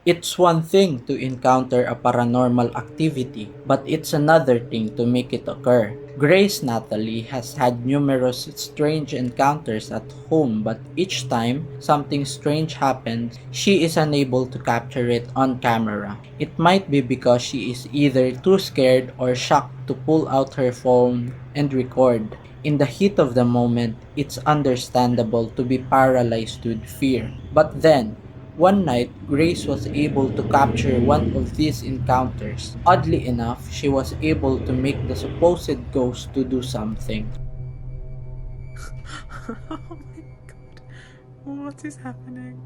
It's one thing to encounter a paranormal activity, but it's another thing to make it occur. Grace Natalie has had numerous strange encounters at home, but each time something strange happens, she is unable to capture it on camera. It might be because she is either too scared or shocked to pull out her phone and record. In the heat of the moment, it's understandable to be paralyzed with fear. But then, one night, Grace was able to capture one of these encounters. Oddly enough, she was able to make the supposed ghost to do something. Oh my god. What is happening?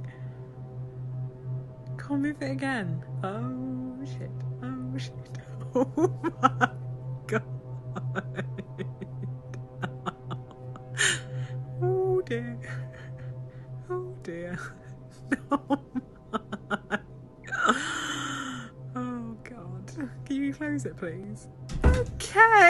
Can't move it again. Oh shit. Oh shit. Oh my god. Oh dear. Oh dear. Oh my. Oh god. Can you close it please? Okay.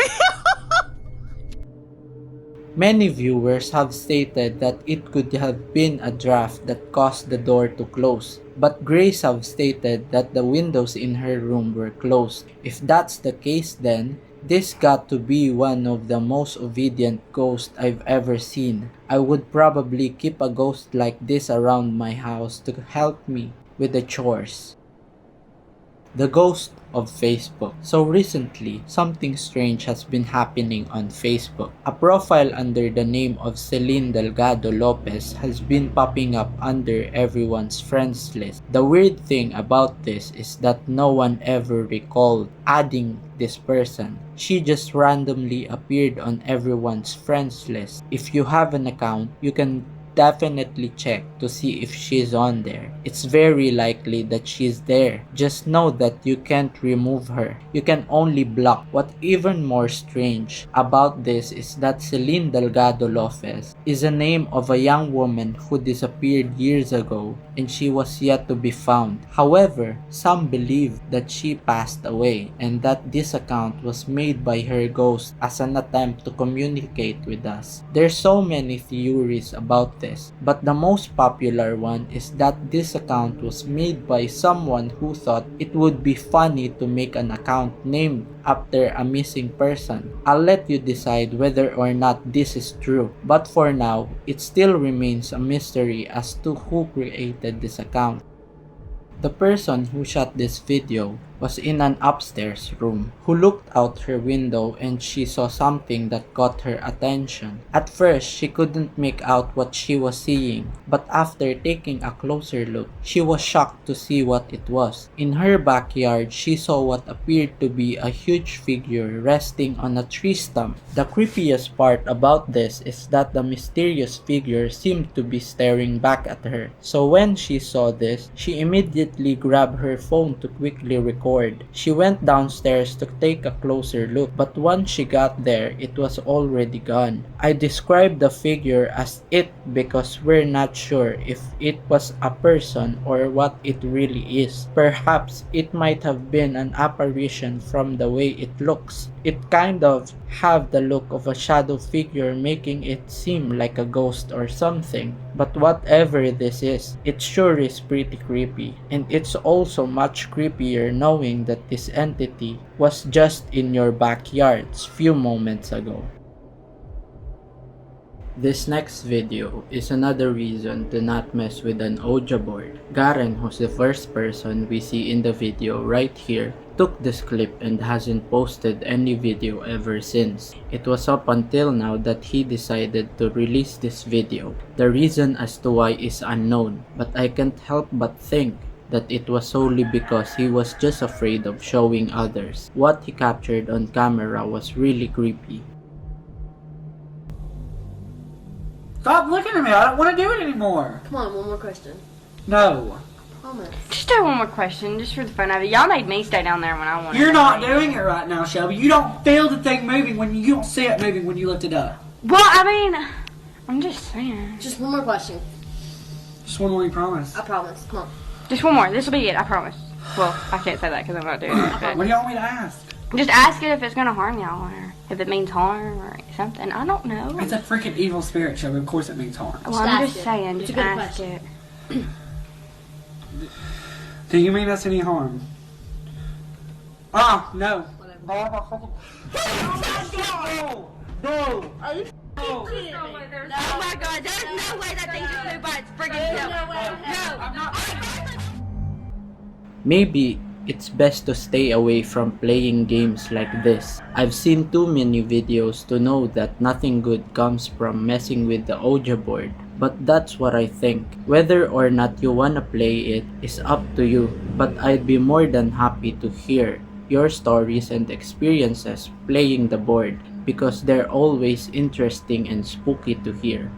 Many viewers have stated that it could have been a draft that caused the door to close, but Grace have stated that the windows in her room were closed. If that's the case then, this got to be one of the most obedient ghosts I've ever seen. I would probably keep a ghost like this around my house to help me with the chores. The ghost of Facebook. So recently, something strange has been happening on Facebook. A profile under the name of Celine Delgado Lopez has been popping up under everyone's friends list. The weird thing about this is that no one ever recalled adding this person. She just randomly appeared on everyone's friends list. If you have an account, you can definitely check to see if she's on there. It's very likely that she's there. Just know that you can't remove her. You can only block. What even more strange about this is that Celine Delgado Lopez is a name of a young woman who disappeared years ago and she was yet to be found. However, some believe that she passed away and that this account was made by her ghost as an attempt to communicate with us. There's so many theories about this, but the most popular one is that this account was made by someone who thought it would be funny to make an account named after a missing person. I'll let you decide whether or not this is true, but for now, it still remains a mystery as to who created this account. The person who shot this video was in an upstairs room, who looked out her window and she saw something that caught her attention. At first, she couldn't make out what she was seeing, but after taking a closer look, she was shocked to see what it was. In her backyard, she saw what appeared to be a huge figure resting on a tree stump. The creepiest part about this is that the mysterious figure seemed to be staring back at her. So when she saw this, she immediately grabbed her phone to quickly record. She went downstairs to take a closer look, but once she got there, it was already gone. I described the figure as it because we're not sure if it was a person or what it really is. Perhaps it might have been an apparition from the way it looks. It kind of have the look of a shadow figure, making it seem like a ghost or something. But whatever this is, it sure is pretty creepy. And it's also much creepier knowing that this entity was just in your backyards few moments ago. This next video is another reason to not mess with an Ouija board. Garen, who's the first person we see in the video right here, took this clip and hasn't posted any video ever since. It was up until now that he decided to release this video. The reason as to why is unknown, but I can't help but think that it was solely because he was just afraid of showing others. What he captured on camera was really creepy. Stop looking at me. I don't want to do it anymore. Come on, one more question. No. Promise. Just do one more question, just for the fun of it. Y'all made me stay down there when I wanted. You're not doing it right now, Shelby. You don't feel the thing moving when you don't see it moving when you lift it up. Well, I mean, I'm just saying. Just one more question. Just one more, you promise. I promise. Come on. Just one more. This will be it. I promise. Well, I can't say that because I'm not doing it. What do you want me to ask? Just ask it if it's gonna harm y'all or if it means harm or something. I don't know. It's a freaking evil spirit, Shelby. Of course it means harm. Well, Just I'm ask just it. saying. It's Just a good ask question. it. Do you mean us any harm? Ah, no. No! Oh my god, there's no way that thing just flew by its friggin' self. No. Maybe it's best to stay away from playing games like this. I've seen too many videos to know that nothing good comes from messing with the Ouija board. But that's what I think. Whether or not you wanna play it is up to you, but I'd be more than happy to hear your stories and experiences playing the board because they're always interesting and spooky to hear.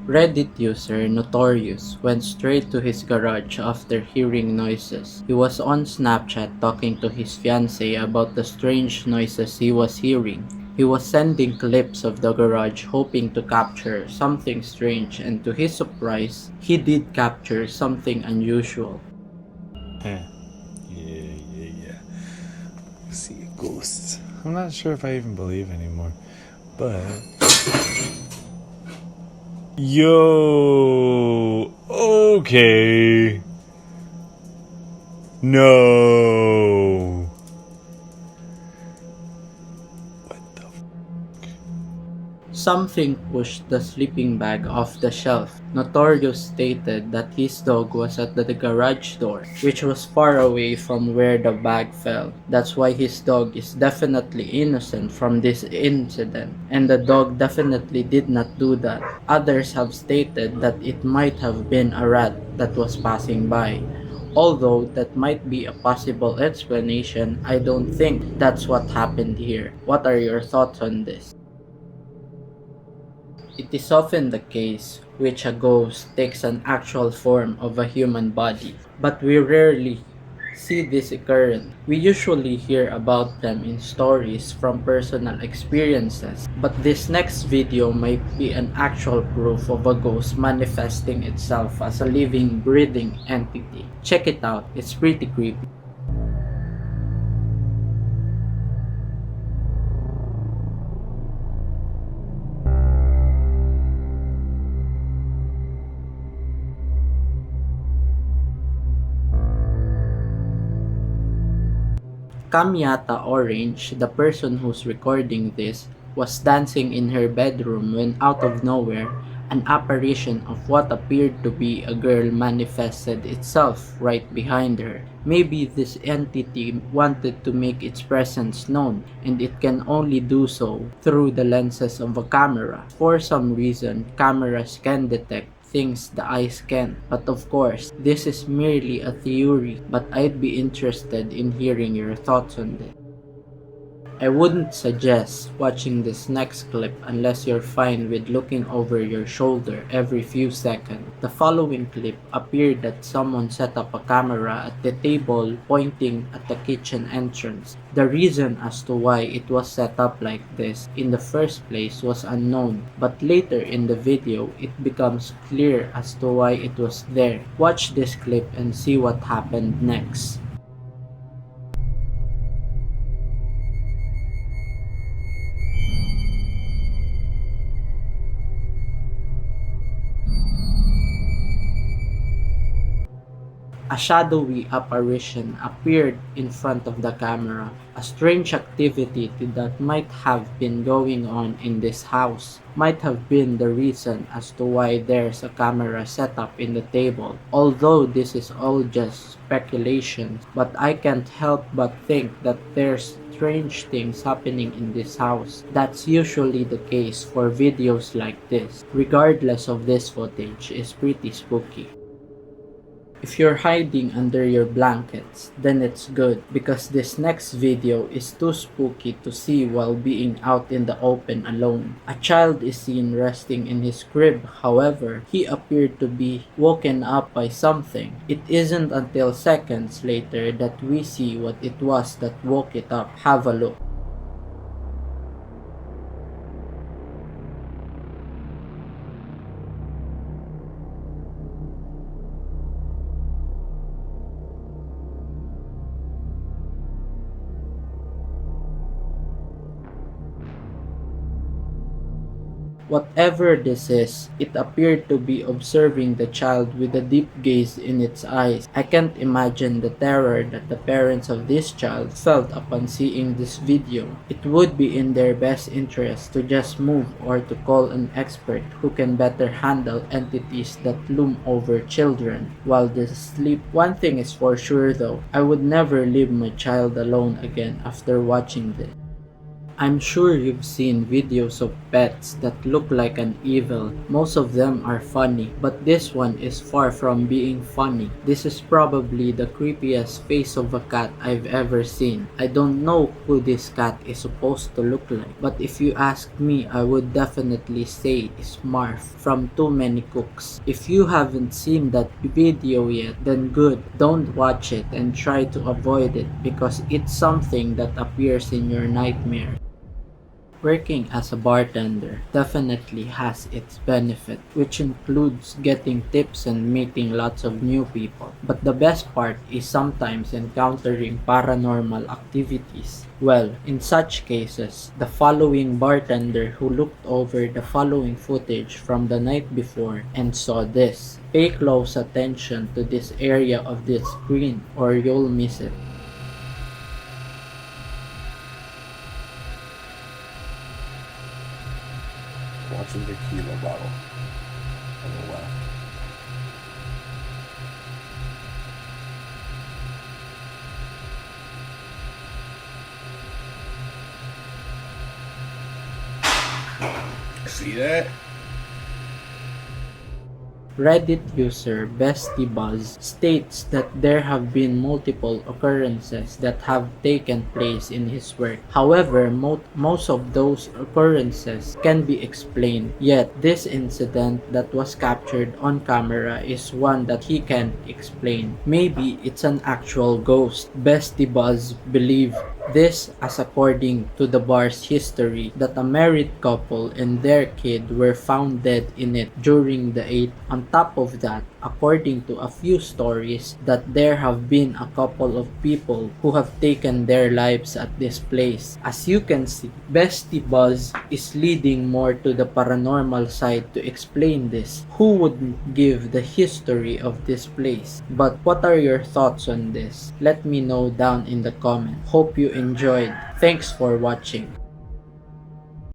Reddit user Notorious went straight to his garage after hearing noises. He was on Snapchat talking to his fiancée about the strange noises he was hearing. He was sending clips of the garage hoping to capture something strange, and to his surprise, he did capture something unusual. Yeah. See ghosts. I'm not sure if I even believe anymore, but yo, okay, no. What the? Something pushed the sleeping bag off the shelf. Notorious stated that his dog was at the garage door, which was far away from where the bag fell. That's why his dog is definitely innocent from this incident, and the dog definitely did not do that. Others have stated that it might have been a rat that was passing by. Although that might be a possible explanation, I don't think that's what happened here. What are your thoughts on this? It is often the case which a ghost takes an actual form of a human body, but we rarely see this occurrence. We usually hear about them in stories from personal experiences, but this next video might be an actual proof of a ghost manifesting itself as a living, breathing entity. Check it out, it's pretty creepy. Kamyata Orange, the person who's recording this, was dancing in her bedroom when out of nowhere, an apparition of what appeared to be a girl manifested itself right behind her. Maybe this entity wanted to make its presence known, and it can only do so through the lenses of a camera. For some reason, cameras can detect things the eyes can. But of course, this is merely a theory, but I'd be interested in hearing your thoughts on this. I wouldn't suggest watching this next clip unless you're fine with looking over your shoulder every few seconds. The following clip appeared that someone set up a camera at the table pointing at the kitchen entrance. The reason as to why it was set up like this in the first place was unknown, but later in the video it becomes clear as to why it was there. Watch this clip and see what happened next. A shadowy apparition appeared in front of the camera. A strange activity that might have been going on in this house might have been the reason as to why there's a camera set up in the table. Although this is all just speculation, but I can't help but think that there's strange things happening in this house. That's usually the case for videos like this. Regardless of this footage is pretty spooky. If you're hiding under your blankets, then it's good because this next video is too spooky to see while being out in the open alone. A child is seen resting in his crib, however, he appeared to be woken up by something. It isn't until seconds later that we see what it was that woke it up. Have a look. Whatever this is, it appeared to be observing the child with a deep gaze in its eyes. I can't imagine the terror that the parents of this child felt upon seeing this video. It would be in their best interest to just move or to call an expert who can better handle entities that loom over children while they sleep. One thing is for sure though, I would never leave my child alone again after watching this. I'm sure you've seen videos of pets that look like an evil. Most of them are funny, but this one is far from being funny. This is probably the creepiest face of a cat I've ever seen. I don't know who this cat is supposed to look like, but if you ask me, I would definitely say it's Marf from Too Many Cooks. If you haven't seen that video yet, then good. Don't watch it and try to avoid it because it's something that appears in your nightmare. Working as a bartender definitely has its benefit, which includes getting tips and meeting lots of new people. But the best part is sometimes encountering paranormal activities. Well, in such cases, the following bartender who looked over the following footage from the night before and saw this. Pay close attention to this area of the screen or you'll miss it. Watching the tequila bottle on the left. See that? Reddit user BestieBuzz states that there have been multiple occurrences that have taken place in his work. However, most of those occurrences can be explained, yet this incident that was captured on camera is one that he can't explain. Maybe it's an actual ghost. BestieBuzz believe this as according to the bar's history that a married couple and their kid were found dead in it during the 8th. On top of that, according to a few stories, that there have been a couple of people who have taken their lives at this place. As you can see, BestieBuzz is leading more to the paranormal side to explain this. Who would give the history of this place? But what are your thoughts on this? Let me know down in the comments. Hope you enjoyed. Thanks for watching.